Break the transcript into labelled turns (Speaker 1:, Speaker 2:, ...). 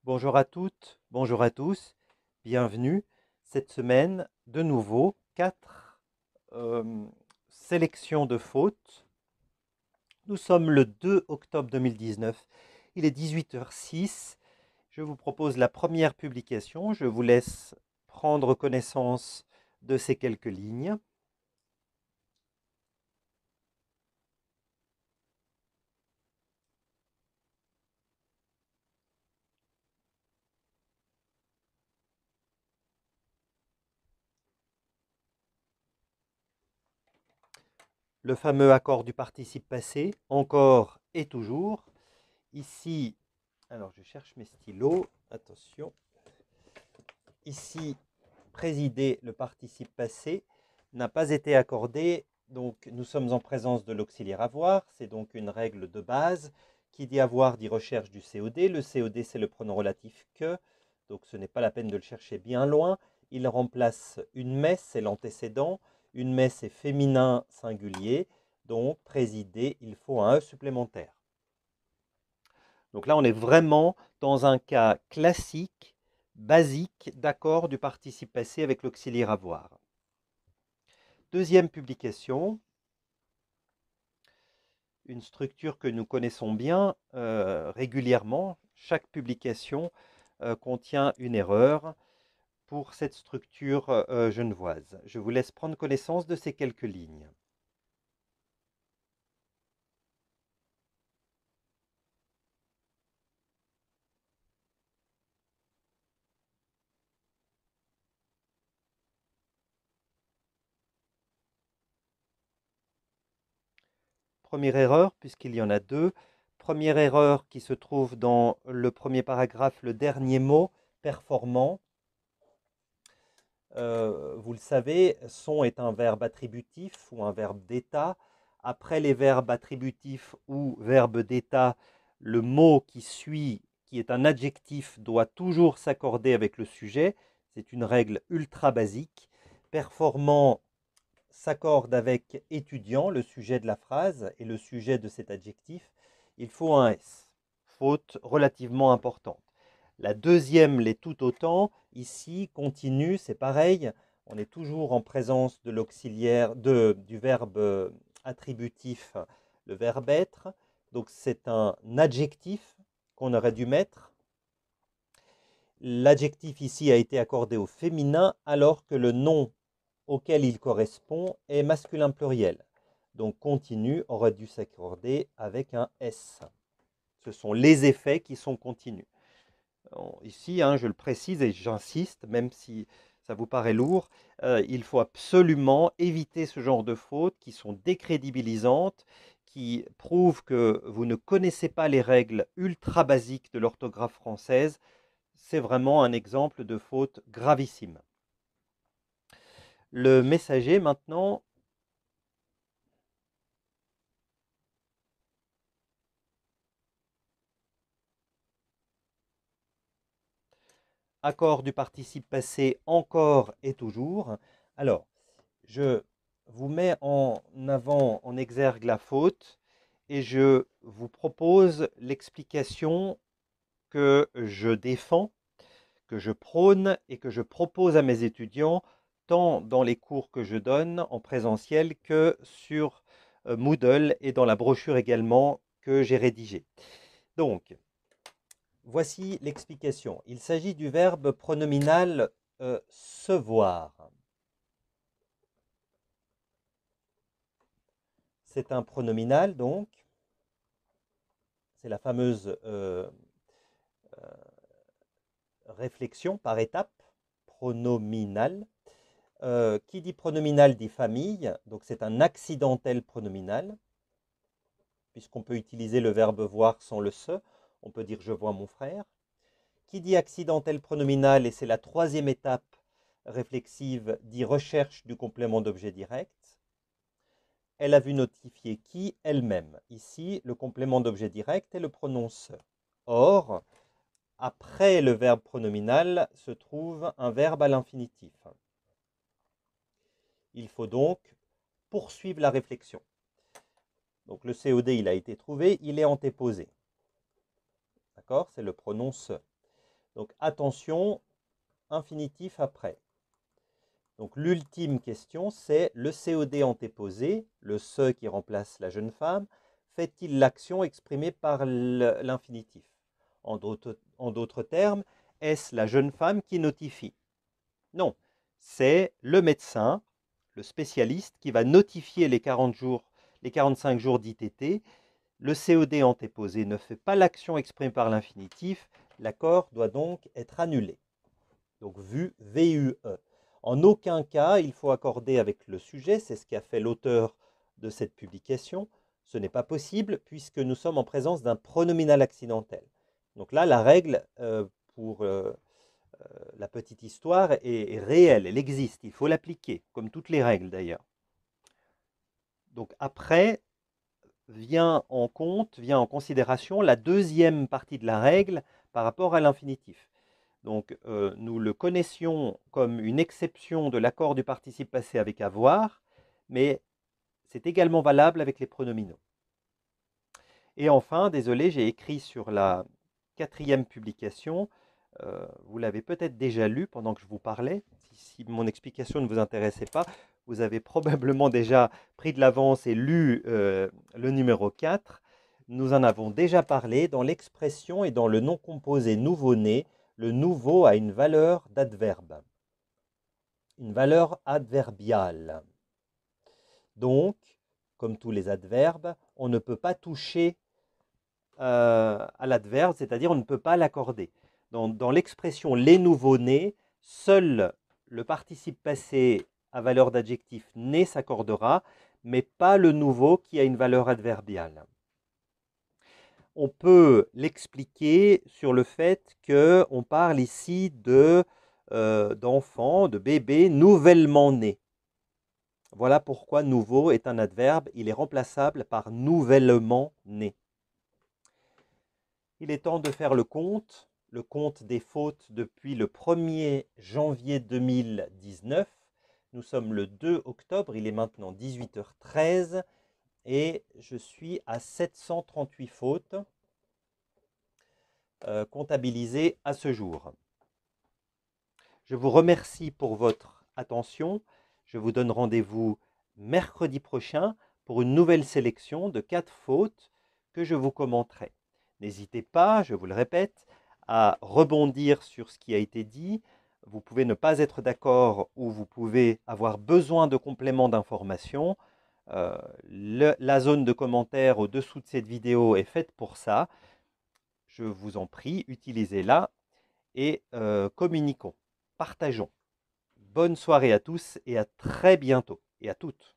Speaker 1: Bonjour à toutes, bonjour à tous, bienvenue. Cette semaine, de nouveau, 4 sélections de fautes. Nous sommes le 2 octobre 2019, il est 18h06. Je vous propose la première publication. Je vous laisse prendre connaissance de ces quelques lignes. Le fameux accord du participe passé, encore et toujours. Ici, alors je cherche mes stylos, attention. Ici, présider le participe passé n'a pas été accordé. Donc, nous sommes en présence de l'auxiliaire avoir. C'est donc une règle de base. Qui dit avoir dit recherche du COD. Le COD, c'est le pronom relatif que. Donc, ce n'est pas la peine de le chercher bien loin. Il remplace une messe, c'est l'antécédent. Une messe est féminin singulier. Donc, présider, il faut un E supplémentaire. Donc là, on est vraiment dans un cas classique, basique, d'accord du participe passé avec l'auxiliaire avoir. Deuxième publication, une structure que nous connaissons bien régulièrement. Chaque publication contient une erreur pour cette structure genevoise. Je vous laisse prendre connaissance de ces quelques lignes. Première erreur, puisqu'il y en a deux. Première erreur qui se trouve dans le premier paragraphe, le dernier mot, performant. Vous le savez, sont est un verbe attributif ou un verbe d'état. Après les verbes attributifs ou verbes d'état, le mot qui suit, qui est un adjectif, doit toujours s'accorder avec le sujet. C'est une règle ultra basique. Performant s'accorde avec étudiant, le sujet de la phrase et le sujet de cet adjectif. Il faut un S. Faute relativement importante. La deuxième l'est tout autant. Ici, continue, c'est pareil. On est toujours en présence de l'auxiliaire, du verbe attributif, le verbe être. Donc c'est un adjectif qu'on aurait dû mettre. L'adjectif ici a été accordé au féminin alors que le nom auquel il correspond est masculin pluriel. Donc continu aurait dû s'accorder avec un S. Ce sont les effets qui sont continus. Ici, je le précise et j'insiste, même si ça vous paraît lourd, il faut absolument éviter ce genre de fautes qui sont décrédibilisantes, qui prouvent que vous ne connaissez pas les règles ultra basiques de l'orthographe française. C'est vraiment un exemple de faute gravissime. Le messager, maintenant, accord du participe passé encore et toujours. Alors, je vous mets en avant, en exergue la faute et je vous propose l'explication que je défends, que je prône et que je propose à mes étudiants, tant dans les cours que je donne en présentiel que sur Moodle et dans la brochure également que j'ai rédigée. Donc, voici l'explication. Il s'agit du verbe pronominal se voir. C'est un pronominal, donc. C'est la fameuse réflexion par étapes, pronominal. Qui dit pronominal dit famille, donc c'est un accidentel pronominal, puisqu'on peut utiliser le verbe voir sans le se. On peut dire je vois mon frère. Qui dit accidentel pronominal, et c'est la troisième étape réflexive, dit recherche du complément d'objet direct. Elle a vu notifier qui elle-même. Ici, le complément d'objet direct est le pronom se. Or, après le verbe pronominal se trouve un verbe à l'infinitif. Il faut donc poursuivre la réflexion. Donc le COD, il a été trouvé, il est antéposé. D'accord? C'est le pronom se. Donc attention, infinitif après. Donc l'ultime question, c'est le COD antéposé, le ce qui remplace la jeune femme, fait-il l'action exprimée par l'infinitif? En d'autres termes, est-ce la jeune femme qui notifie? Non, c'est le médecin, le spécialiste, qui va notifier les 40 jours, les 45 jours d'ITT. Le COD antéposé ne fait pas l'action exprimée par l'infinitif. L'accord doit donc être annulé. Donc VUE. En aucun cas, il faut accorder avec le sujet, c'est ce qu'a fait l'auteur de cette publication. Ce n'est pas possible puisque nous sommes en présence d'un pronominal accidentel. Donc là, la règle pour la petite histoire est réelle, elle existe, il faut l'appliquer, comme toutes les règles d'ailleurs. Donc après, vient en considération la deuxième partie de la règle par rapport à l'infinitif. Donc nous le connaissions comme une exception de l'accord du participe passé avec avoir, mais c'est également valable avec les pronominaux. Et enfin, désolé, j'ai écrit sur la 4e publication, vous l'avez peut-être déjà lu pendant que je vous parlais, si mon explication ne vous intéressait pas, vous avez probablement déjà pris de l'avance et lu le numéro 4. Nous en avons déjà parlé dans l'expression et dans le nom composé nouveau-né. Le nouveau a une valeur d'adverbe, une valeur adverbiale. Donc, comme tous les adverbes, on ne peut pas toucher à l'adverbe, c'est-à-dire on ne peut pas l'accorder. Dans l'expression les nouveaux-nés, seul le participe passé à valeur d'adjectif né s'accordera, mais pas le nouveau qui a une valeur adverbiale. On peut l'expliquer sur le fait qu'on parle ici d'enfants, de bébés nouvellement nés. Voilà pourquoi nouveau est un adverbe, il est remplaçable par nouvellement né. Il est temps de faire le compte des fautes depuis le 1er janvier 2019. Nous sommes le 2 octobre, il est maintenant 18h13 et je suis à 738 fautes comptabilisées à ce jour. Je vous remercie pour votre attention. Je vous donne rendez-vous mercredi prochain pour une nouvelle sélection de 4 fautes que je vous commenterai. N'hésitez pas, je vous le répète, à rebondir sur ce qui a été dit. Vous pouvez ne pas être d'accord ou vous pouvez avoir besoin de compléments d'information. La zone de commentaires au-dessous de cette vidéo est faite pour ça. Je vous en prie, utilisez-la et communiquons, partageons. Bonne soirée à tous et à très bientôt, et à toutes.